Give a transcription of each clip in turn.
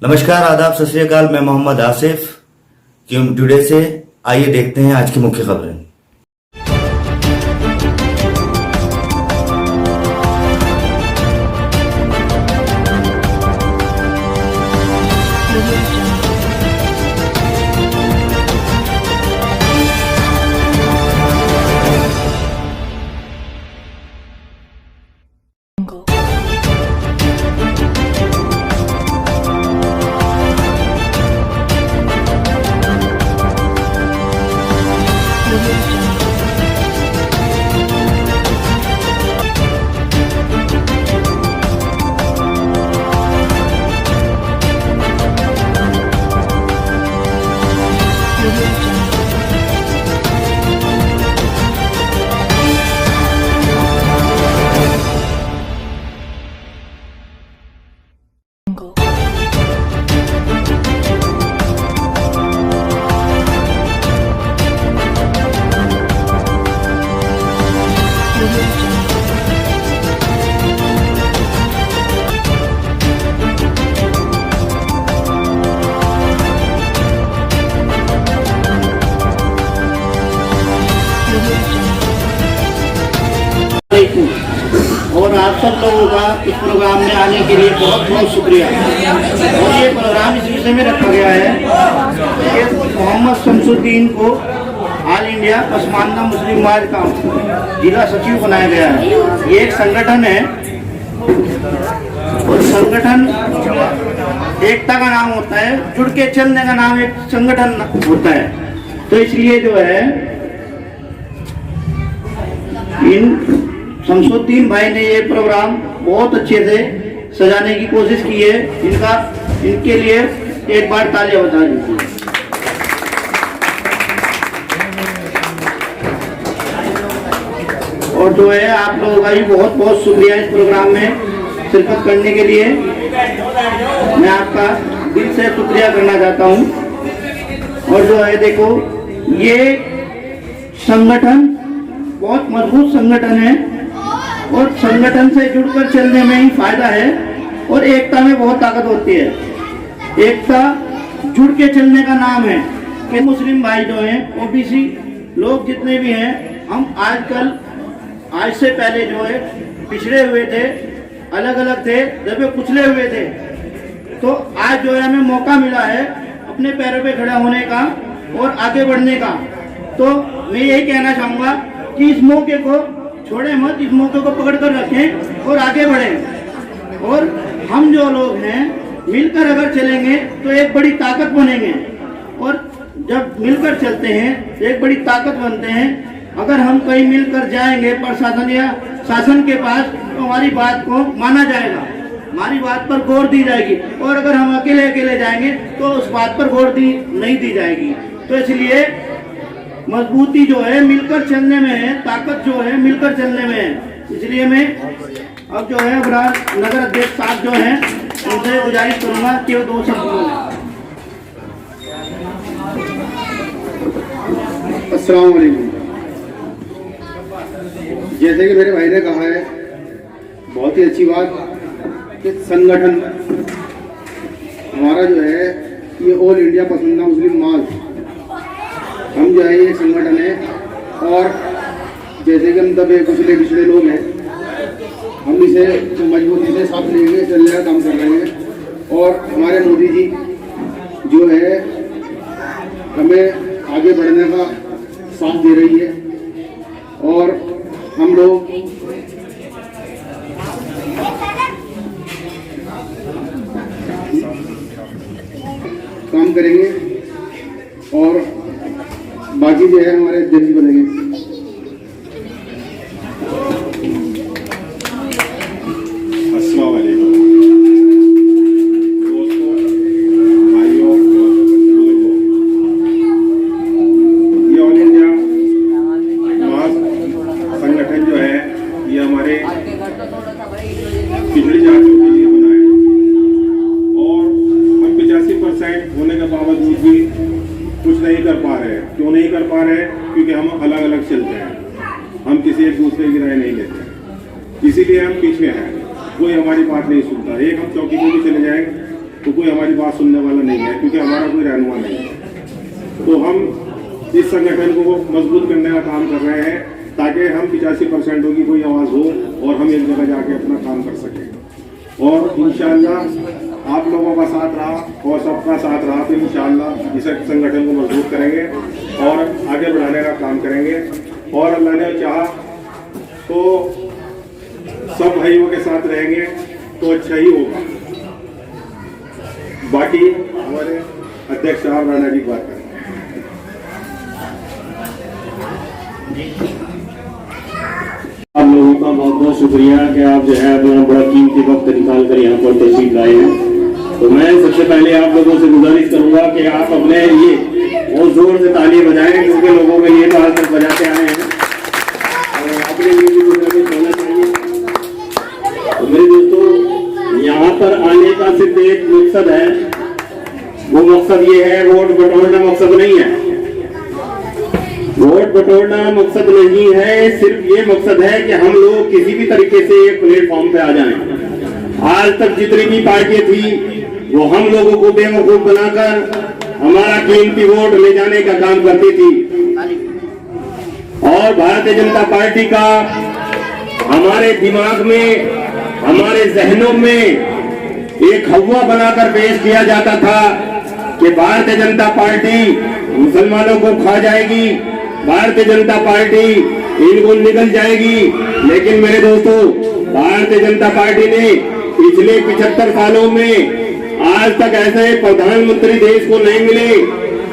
नमस्कार, आदाब, सत श्री अकाल। मैं मोहम्मद आसिफ क्यूम टुडे से। आइए देखते हैं आज की मुख्य खबरें। और आप सब लोगों का इस प्रोग्राम में आने के लिए बहुत बहुत शुक्रिया। और ये प्रोग्राम इस विषय में रखा गया है कि मोहम्मद शमसुद्दीन को ऑल इंडिया पसमानदा मुस्लिम समाज का जिला सचिव बनाया गया है। ये एक संगठन है और संगठन एकता का नाम होता है, जुड़ के चलने का नाम एक संगठन होता है। तो इसलिए जो है इन शमसुद्दीन भाई ने ये प्रोग्राम बहुत अच्छे से सजाने की कोशिश की है। इनके लिए एक बार तालियां बजा दीजिए। और जो है आप लोगों का भी बहुत बहुत शुक्रिया इस प्रोग्राम में शिरकत करने के लिए। मैं आपका दिल से शुक्रिया करना चाहता हूँ। और जो है देखो, ये संगठन बहुत मजबूत संगठन है और संगठन से जुड़कर चलने में ही फायदा है और एकता में बहुत ताकत होती है। एकता जुड़ के चलने का नाम है कि मुस्लिम भाई जो हैं, ओबीसी लोग जितने भी हैं, हम आज से पहले जो है पिछड़े हुए थे, अलग अलग थे, दबे कुचले हुए थे। तो आज जो है हमें मौका मिला है अपने पैरों पे खड़ा होने का और आगे बढ़ने का। तो मैं यही कहना चाहूँगा कि इस मौके को छोड़े मत, इस मौके को पकड़ कर रखें और आगे बढ़ें। और हम जो लोग हैं मिलकर अगर चलेंगे तो एक बड़ी ताकत बनेंगे। और जब मिलकर चलते हैं तो एक बड़ी ताकत बनते हैं। अगर हम कहीं मिलकर जाएंगे प्रशासन या शासन के पास तो हमारी बात को माना जाएगा, हमारी बात पर गौर दी जाएगी। और अगर हम अकेले अकेले जाएंगे तो उस बात पर गौर नहीं दी जाएगी। तो इसलिए मजबूती जो है मिलकर चलने में है, ताकत जो है मिलकर चलने में है। इसलिए मैं अब जो है नगर अध्यक्ष साहब जो हैं उनसे गुजारिश करूंगा कि वो 2 शब्द बोलें। अस्सलाम वालेकुम। जैसे कि मेरे भाई ने कहा है, बहुत ही अच्छी बात कि संगठन हमारा जो है ये ऑल इंडिया पसमानदा मुस्लिम समाज, हम जो है ये संगठन है। और जैसे कि हम दबे कुचले पिछड़े लोग हैं, हम इसे मजबूती से साथ लेके चलने का काम कर रहे हैं। और हमारे मोदी जी जो है हमें आगे बढ़ने का साथ दे रही है। और हम लोग काम करेंगे और बाकी जो है हमारे अध्यक्ष बनेंगे। अस्सलाम वालेकुम दोस्तों, भाइयों, बुजुर्गों, ये ऑल इंडिया संगठन जो है ये हमारे पिछड़ी जातियों के लिए बना है। और हम 85% होने के बावजूद भी कुछ नहीं कर पा रहे हैं। क्यों नहीं कर पा रहे हैं? क्योंकि हम अलग अलग चलते हैं, हम किसी एक दूसरे की राय नहीं लेते, इसीलिए हम पीछे हैं। कोई हमारी बात नहीं सुनता। एक हम चौकी पे भी चले जाएंगे तो कोई हमारी बात सुनने वाला नहीं है, क्योंकि हमारा कोई रहनुमा नहीं है। तो हम इस संगठन को मजबूत करने का काम कर रहे हैं ताकि हम 85% की कोई आवाज़ हो और हम एक जगह जाके अपना काम कर सकें। और इंशाअल्लाह आप लोगों का साथ रहा और सबका साथ रहा तो इंशाअल्लाह इस संगठन को मजबूत करेंगे और आगे बढ़ाने का काम करेंगे। और अल्लाह ने चाहा तो सब भाइयों के साथ रहेंगे तो अच्छा ही होगा। बाकी हमारे अध्यक्ष साहब राणा जी बात करें। आप लोगों का बहुत बहुत शुक्रिया कि आप जो है अपना बड़ा कीमती वक्त निकाल कर यहाँ पर तशरीफ लाए हैं। तो मैं सबसे पहले आप लोगों से गुजारिश करूंगा कि आप अपने लिए बहुत जोर से ताली बजाएं, क्योंकि लोगों के लिए तो आज तक बजाते आए हैं और अपने लिए भी गुजारिश होना चाहिए। तो मेरे दोस्तों, यहाँ पर आने का सिर्फ एक मकसद है, वो मकसद ये है, वोट बटोरना मकसद नहीं है। वोट बटोरना मकसद नहीं है, सिर्फ ये मकसद है कि हम लोग किसी भी तरीके से एक प्लेटफॉर्म पे आ जाएं। आज तक जितनी भी पार्टियां थी वो हम लोगों को बेवकूफ बनाकर हमारा कीमती वोट ले जाने का काम करती थी। और भारतीय जनता पार्टी का हमारे दिमाग में, हमारे जहनों में एक हवा बनाकर पेश किया जाता था कि भारतीय जनता पार्टी मुसलमानों को खा जाएगी, भारतीय जनता पार्टी इनको निगल जाएगी। लेकिन मेरे दोस्तों, भारतीय जनता पार्टी ने पिछले 75 सालों में आज तक ऐसे प्रधानमंत्री देश को नहीं मिले।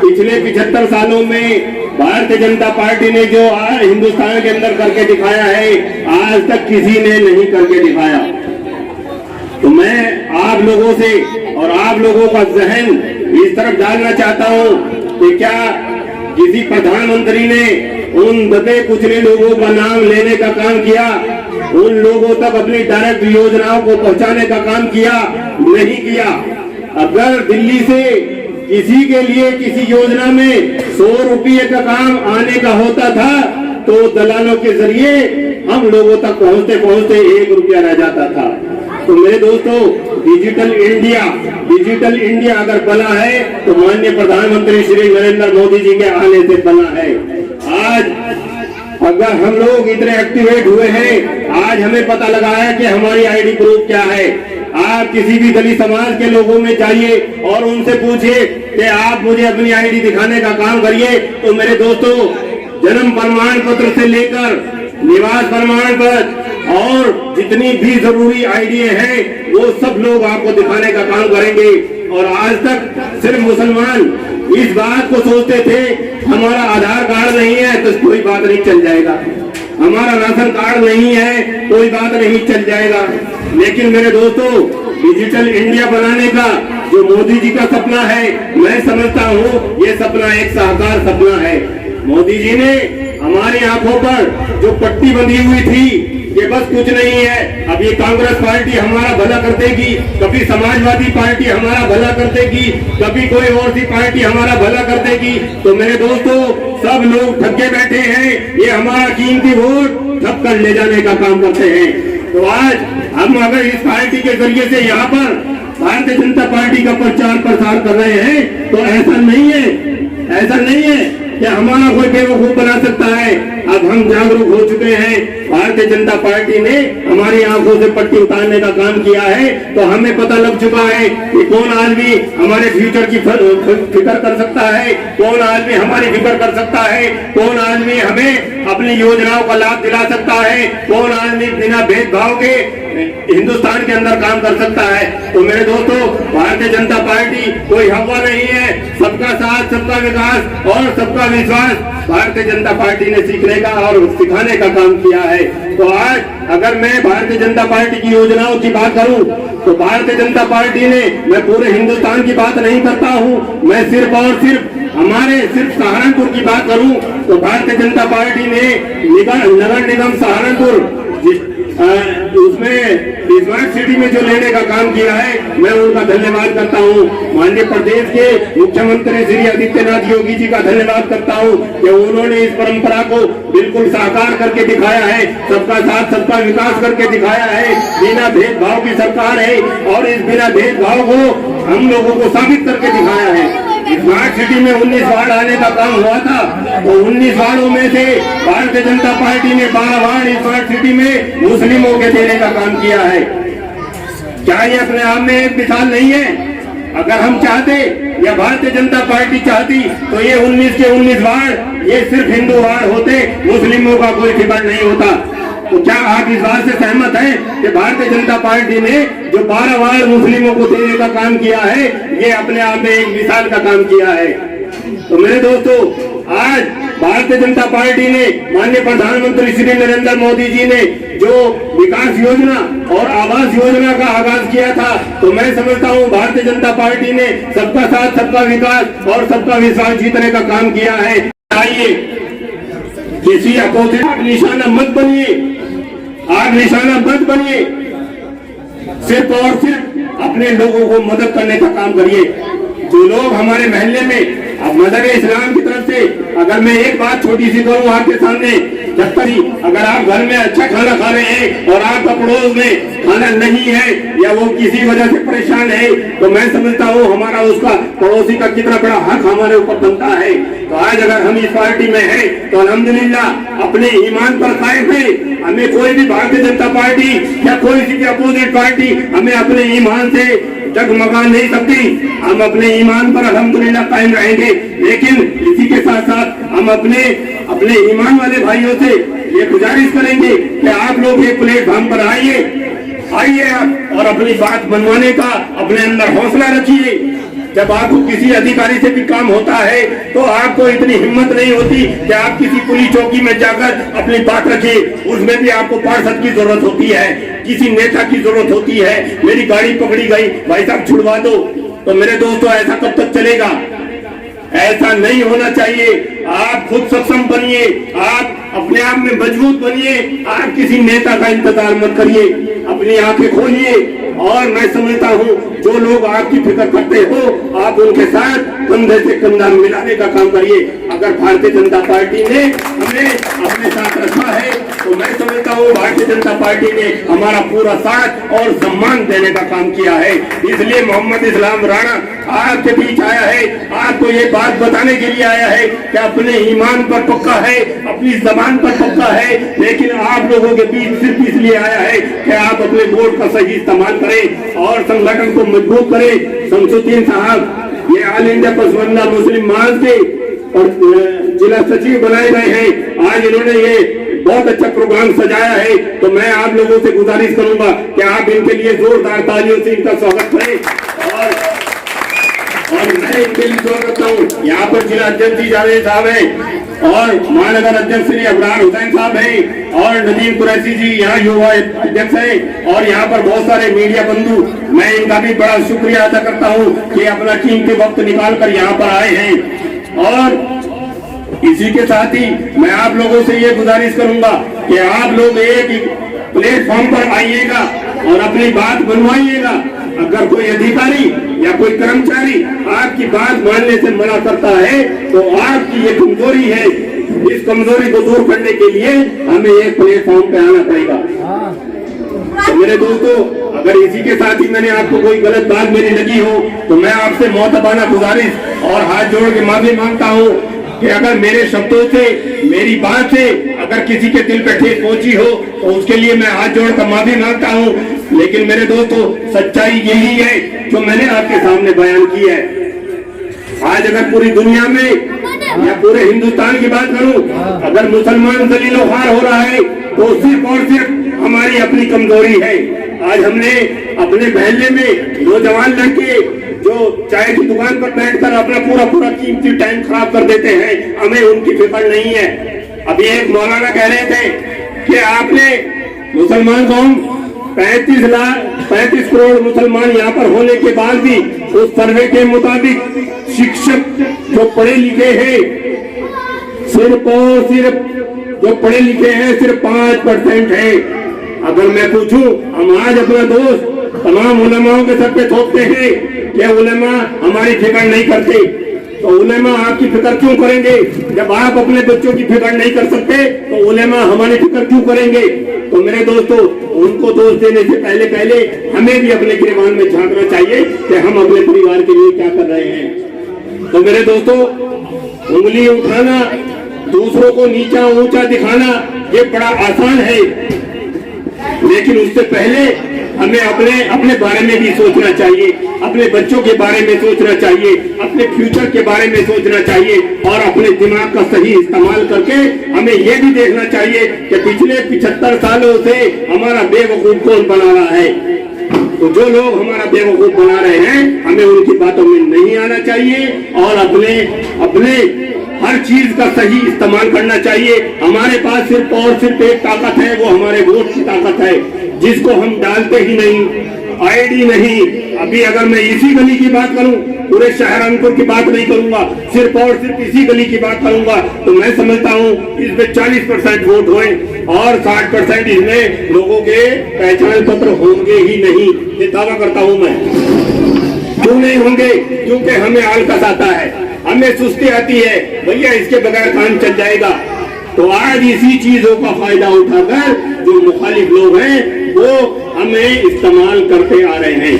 पिछले 75 सालों में भारतीय जनता पार्टी ने जो आज हिंदुस्तान के अंदर करके दिखाया है, आज तक किसी ने नहीं करके दिखाया। तो मैं आप लोगों से और आप लोगों का जहन इस तरफ डालना चाहता हूं कि क्या किसी प्रधानमंत्री ने उन दबे कुचले लोगों का नाम लेने का काम किया, उन लोगों तक अपनी डायरेक्ट योजनाओं को पहुंचाने का काम किया? नहीं किया। अगर दिल्ली से किसी के लिए किसी योजना में 100 रुपये का काम आने का होता था तो दलालों के जरिए हम लोगों तक पहुंचते पहुंचते 1 रुपया रह जाता था। तो मेरे दोस्तों, डिजिटल इंडिया अगर बना है तो माननीय प्रधानमंत्री श्री नरेंद्र मोदी जी के आने से बना है। आज अगर हम लोग इतने एक्टिवेट हुए हैं, आज हमें पता लगा है कि हमारी आईडी प्रूफ क्या है। आप किसी भी दलित समाज के लोगों में जाइए और उनसे पूछिए कि आप मुझे अपनी आईडी दिखाने का काम करिए, तो मेरे दोस्तों, जन्म प्रमाण पत्र से लेकर निवास प्रमाण पत्र और जितनी भी जरूरी आईडी हैं वो सब लोग आपको दिखाने का काम करेंगे। और आज तक सिर्फ मुसलमान इस बात को सोचते थे हमारा आधार कार्ड नहीं है तो कोई बात नहीं, चल जाएगा, हमारा राशन कार्ड नहीं है कोई बात नहीं, चल जाएगा। लेकिन मेरे दोस्तों, डिजिटल इंडिया बनाने का जो मोदी जी का सपना है, मैं समझता हूँ ये सपना एक साकार सपना है। मोदी जी ने हमारी आंखों पर जो पट्टी बंधी हुई थी, ये बस कुछ नहीं है, अब ये कांग्रेस पार्टी हमारा भला कर देगी, कभी समाजवादी पार्टी हमारा भला कर देगी, कभी कोई और सी पार्टी हमारा भला कर देगी। तो मेरे दोस्तों, सब लोग ठगे बैठे हैं, ये हमारा कीमती वोट ठप कर ले जाने का काम करते हैं। तो आज हम अगर इस पार्टी के जरिए से यहाँ पर भारतीय जनता पार्टी का प्रचार प्रसार कर रहे हैं तो ऐसा नहीं है कि हमारा कोई बेवकूफ बना सकता है। अब हम जागरूक हो चुके हैं, भारतीय जनता पार्टी ने हमारी आंखों से पट्टी उतारने का काम किया है। तो हमें पता लग चुका है कि कौन आदमी हमारे फ्यूचर की फिक्र कर सकता है, कौन आदमी हमारी फिक्र कर सकता है, कौन आदमी हमें अपनी योजनाओं का लाभ दिला सकता है, कौन आदमी बिना भेदभाव के हिंदुस्तान के अंदर काम कर सकता है। तो मेरे दोस्तों, भारतीय जनता पार्टी कोई हवा नहीं है, सबका साथ, सबका विकास और सबका विश्वास भारतीय जनता पार्टी ने सीखने का और सिखाने का काम किया है। तो आज अगर मैं भारतीय जनता पार्टी की योजनाओं की बात करूं तो भारतीय जनता पार्टी ने, मैं पूरे हिंदुस्तान की बात नहीं करता हूं, मैं सिर्फ और सिर्फ सहारनपुर की बात करूं तो भारतीय जनता पार्टी ने नगर निगम सहारनपुर उसमें स्मार्ट सिटी में जो लेने का काम किया है, मैं उनका धन्यवाद करता हूँ। माननीय प्रदेश के मुख्यमंत्री श्री आदित्यनाथ योगी जी का धन्यवाद करता हूँ कि उन्होंने इस परंपरा को बिल्कुल साकार करके दिखाया है, सबका साथ सबका विकास करके दिखाया है। बिना भेदभाव की सरकार है और इस बिना भेदभाव को हम लोगों को साबित करके दिखाया है। स्मार्ट सिटी में 19 वार्ड आने का काम हुआ था, तो 19 वार्डों में से भारतीय जनता पार्टी ने 12 वार्ड स्मार्ट सिटी में मुस्लिमों के देने का काम किया है। क्या ये अपने आप में एक मिसाल नहीं है? अगर हम चाहते या भारतीय जनता पार्टी चाहती तो ये 19 के 19 वार्ड ये सिर्फ हिंदू वार्ड होते, मुस्लिमों का कोई फिक्र नहीं होता। तो क्या आप इस बात से सहमत हैं कि भारतीय जनता पार्टी ने जो 12 वार्ड मुस्लिमों को देने का काम किया है, ये अपने आप में एक मिसाल का काम किया है? तो मेरे दोस्तों, आज भारतीय जनता पार्टी ने, माननीय प्रधानमंत्री श्री नरेंद्र मोदी जी ने जो विकास योजना और आवास योजना का आगाज किया था, तो मैं समझता हूँ भारतीय जनता पार्टी ने सबका साथ सबका विकास और सबका विश्वास जीतने का काम किया है। आइए, किसी अपोजिट आग निशाना मत बनिए, आग निशाना मत बनिए, सिर्फ और सिर्फ अपने लोगों को मदद करने का काम करिए। जो लोग हमारे महल्ले में, अब मदर इस्लाम की तरफ से अगर मैं एक बात छोटी सी करूं आपके सामने, जब तक अगर आप घर में अच्छा खाना खा रहे हैं और आपका पड़ोस में खाना नहीं है या वो किसी वजह से परेशान है, तो मैं समझता हूँ हमारा उसका पड़ोसी का कितना बड़ा हक हमारे ऊपर बनता है। तो आज अगर हम इस पार्टी में हैं तो अल्हम्दुलिल्लाह अपने ईमान पर कायम है। हमें कोई भी भारतीय जनता पार्टी या कोई सी भी अपोजिट पार्टी हमें अपने ईमान से जगमगा नहीं सकती। हम अपने ईमान पर अल्हम्दुलिल्लाह कायम रहेंगे, लेकिन इसी के साथ साथ हम अपने ईमान वाले भाइयों से ये गुजारिश करेंगे कि आप लोग एक प्लेटफॉर्म पर आइए और अपनी बात मनवाने का अपने अंदर हौसला रखिए। जब आपको किसी अधिकारी से भी काम होता है तो आपको इतनी हिम्मत नहीं होती कि आप किसी पुलिस चौकी में जाकर अपनी बात रखिए। उसमें भी आपको पार्षद की जरूरत होती है, किसी नेता की जरूरत होती है। मेरी गाड़ी पकड़ी गई, भाई साहब छुड़वा दो। तो मेरे दोस्तों, ऐसा कब तक चलेगा? ऐसा नहीं होना चाहिए। आप खुद सक्षम बनिए, आप अपने आप में मजबूत बनिए। आप किसी नेता का इंतजार मत करिए, अपनी आंखें खोलिए। और मैं समझता हूँ जो लोग आपकी फिक्र करते हो, आप उनके साथ कंधे से कंधा मिलाने का काम करिए। अगर भारतीय जनता पार्टी ने हमें अपने साथ रखा है तो मैं समझता हूँ भारतीय जनता पार्टी ने हमारा पूरा साथ और सम्मान देने का काम किया है। इसलिए मोहम्मद इस्लाम राणा आपके बीच आया है, आपको ये बात बताने के लिए आया है कि अपने ईमान पर पक्का है, अपनी जबान पर पक्का है, लेकिन आप लोगों के बीच सिर्फ इसलिए आया है कि आप अपने वोट का सही इस्तेमाल करें और संगठन को मजबूत करें। शमसुद्दीन साहब ये ऑल इंडिया पसमानदा मुस्लिम महाज के और जिला सचिव बनाए गए हैं। आज इन्होंने ये बहुत अच्छा प्रोग्राम सजाया है, तो मैं आप लोगों से गुजारिश करूंगा कि आप इनके लिए जोरदार तालियों से इनका स्वागत करें। और मैं इनके लिए दुआ करता हूँ। यहाँ पर जिला अध्यक्ष जावेद साहब है और महानगर अध्यक्ष श्री अबरार हुसैन साहब है और नदीम कुरैशी जी यहाँ युवा अध्यक्ष है और यहाँ पर बहुत सारे मीडिया बंधु, मैं इनका भी बड़ा शुक्रिया अदा करता हूँ कि अपना कीमती वक्त निकाल कर यहाँ पर आए हैं। और इसी के साथ ही मैं आप लोगों से ये गुजारिश करूंगा कि आप लोग एक प्लेटफॉर्म पर आइएगा और अपनी बात बनवाइएगा। अगर कोई अधिकारी या कोई कर्मचारी आपकी बात मानने से मना करता है तो आपकी ये कमजोरी है। इस कमजोरी को दूर करने के लिए हमें एक प्लेटफॉर्म पे आना पड़ेगा। तो मेरे दोस्तों, अगर इसी के साथ ही मैंने आपको कोई गलत बात मेरी लगी हो तो मैं आपसे मोहतबाना गुजारिश और हाथ जोड़ के माफी मांगता हूँ कि अगर मेरे शब्दों से, मेरी बात से अगर किसी के दिल पे ठेस पहुंची हो तो उसके लिए मैं हाथ जोड़कर माफी मांगता हूं। लेकिन मेरे दोस्तों, सच्चाई यही है जो मैंने आपके सामने बयान की है। आज अगर पूरी दुनिया में या पूरे हिंदुस्तान की बात करूं, अगर मुसलमान जलीलो ख्वार हो रहा है तो सिर्फ और सिर्फ हमारी अपनी कमजोरी है। आज हमने अपने महल्ले में नौजवान लड़के जो चाय की दुकान पर बैठकर अपना पूरा कीमती टाइम खराब कर देते हैं, हमें उनकी फिक्र नहीं है। अभी एक मौलाना कह रहे थे कि आपने मुसलमान कौम 35 करोड़ मुसलमान यहाँ पर होने के बाद भी उस सर्वे के मुताबिक शिक्षक जो पढ़े लिखे हैं सिर्फ और सिर्फ जो पढ़े लिखे हैं सिर्फ 5% है। अगर मैं पूछूं, हम आज अपना दोस्त तमाम उलमाओं के सर पे थोपते हैं कि उलमा हमारी फिक्र नहीं करते, तो उलमा आपकी फिक्र क्यों करेंगे? जब आप अपने बच्चों की फिक्र नहीं कर सकते तो उलमा हमारी फिक्र क्यों करेंगे? तो मेरे दोस्तों, उनको दोष देने से पहले हमें भी अपने गिरबान में झांकना चाहिए कि हम अपने परिवार के लिए क्या कर रहे हैं। तो मेरे दोस्तों, उंगली उठाना, दूसरों को नीचा ऊंचा दिखाना, ये बड़ा आसान है, लेकिन उससे पहले हमें अपने बारे में भी सोचना चाहिए, अपने बच्चों के बारे में सोचना चाहिए, अपने फ्यूचर के बारे में सोचना चाहिए और अपने दिमाग का सही इस्तेमाल करके हमें यह भी देखना चाहिए कि पिछले 75 सालों से हमारा बेवकूफ कौन बना रहा है। तो जो लोग हमारा बेवकूफ बना रहे हैं, हमें उनकी बातों में नहीं आना चाहिए और अपने हर चीज का सही इस्तेमाल करना चाहिए। हमारे पास सिर्फ और सिर्फ एक ताकत है, वो हमारे वोट की ताकत है, जिसको हम डालते ही नहीं, आईडी नहीं। अभी अगर मैं इसी गली की बात करूं, पूरे शहरानपुर की बात नहीं करूंगा, सिर्फ और सिर्फ इसी गली की बात करूंगा, तो मैं समझता हूं इसमें 40% वोट हुए और 60% इसमें लोगों के पहचान पत्र होंगे ही नहीं, ये दावा करता हूं मैं। क्यों नहीं होंगे? क्योंकि हमें आलकस आता है, हमें सुस्ती आती है, भैया इसके बगैर काम चल जाएगा। तो आज इसी चीजों का फायदा उठाकर जो मुखालिफ लोग हैं वो हमें इस्तेमाल करते आ रहे हैं।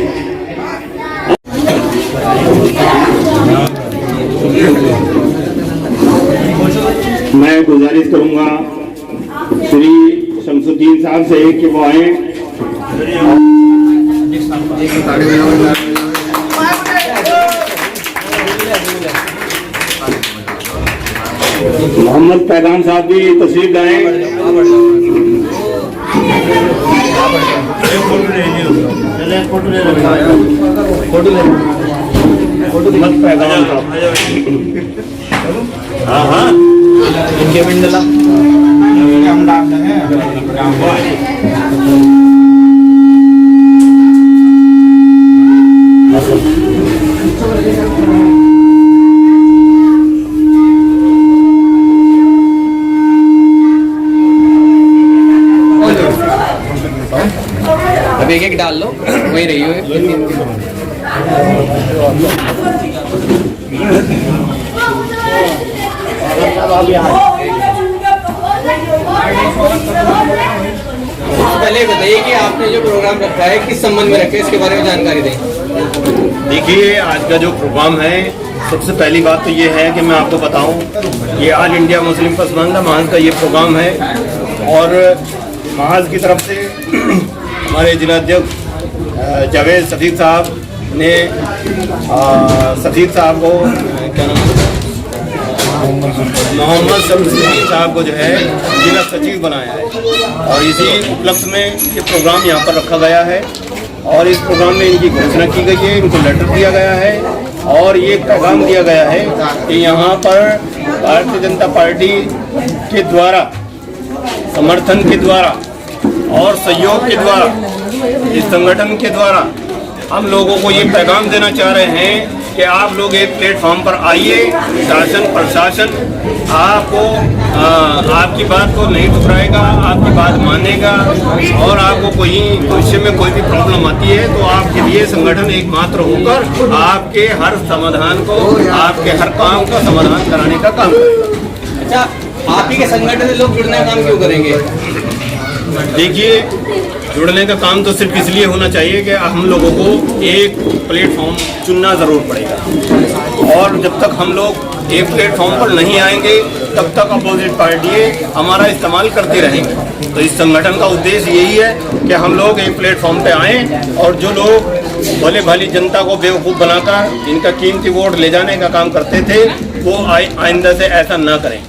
मैं गुजारिश करूंगा श्री शमसुद्दीन साहब से कि वो आए। मोहम्मद पैगाम साहब भी तशरीफ लाए। मोहम्मद पैगाम साहब, हाँ इनके बिंदला अभी एक डाल लो, वही रही हो। पहले बताइए कि आपने जो प्रोग्राम रखा है किस संबंध में रखा है, इसके बारे में जानकारी दें। देखिए, आज का जो प्रोग्राम है, सबसे पहली बात तो ये है कि मैं आपको बताऊं, ये ऑल इंडिया मुस्लिम पसमानदा महाज का ये प्रोग्राम है और महाज की तरफ से हमारे जिला अध्यक्ष जावेद सदीक साहब ने सदीक साहब को क्या नाम मोहम्मद शमसुद्दीन साहब को जो है जिला सचिव बनाया है और इसी उपलक्ष्य में ये प्रोग्राम यहाँ पर रखा गया है और इस प्रोग्राम में इनकी घोषणा की गई है, इनको लेटर दिया गया है और ये पैगाम दिया गया है कि यहाँ पर भारतीय जनता पार्टी के द्वारा, समर्थन के द्वारा और सहयोग के द्वारा, इस संगठन के द्वारा हम लोगों को ये पैगाम देना चाह रहे हैं कि आप लोग एक प्लेटफॉर्म पर आइए। शासन प्रशासन आपको आपकी बात को नहीं ठुकराएगा, आपकी बात मानेगा और आपको कोई भविष्य में कोई भी प्रॉब्लम आती है तो आपके लिए संगठन एकमात्र होकर आपके हर समाधान को, आपके हर काम का समाधान कराने का काम करेगा। अच्छा, आप ही के संगठन से लोग जुड़ने का काम क्यों करेंगे? देखिए, जुड़ने का काम तो सिर्फ इसलिए होना चाहिए कि हम लोगों को एक प्लेटफॉर्म चुनना ज़रूर पड़ेगा और जब तक हम लोग एक प्लेटफॉर्म पर नहीं आएंगे तब तक अपोजिट पार्टी हमारा इस्तेमाल करते रहेंगे। तो इस संगठन का उद्देश्य यही है कि हम लोग एक प्लेटफॉर्म पे आएँ और जो लोग भले भाली जनता को बेवकूफ़ बनाकर इनका कीमती वोट ले जाने का काम करते थे वो आइंदा से ऐसा ना करें।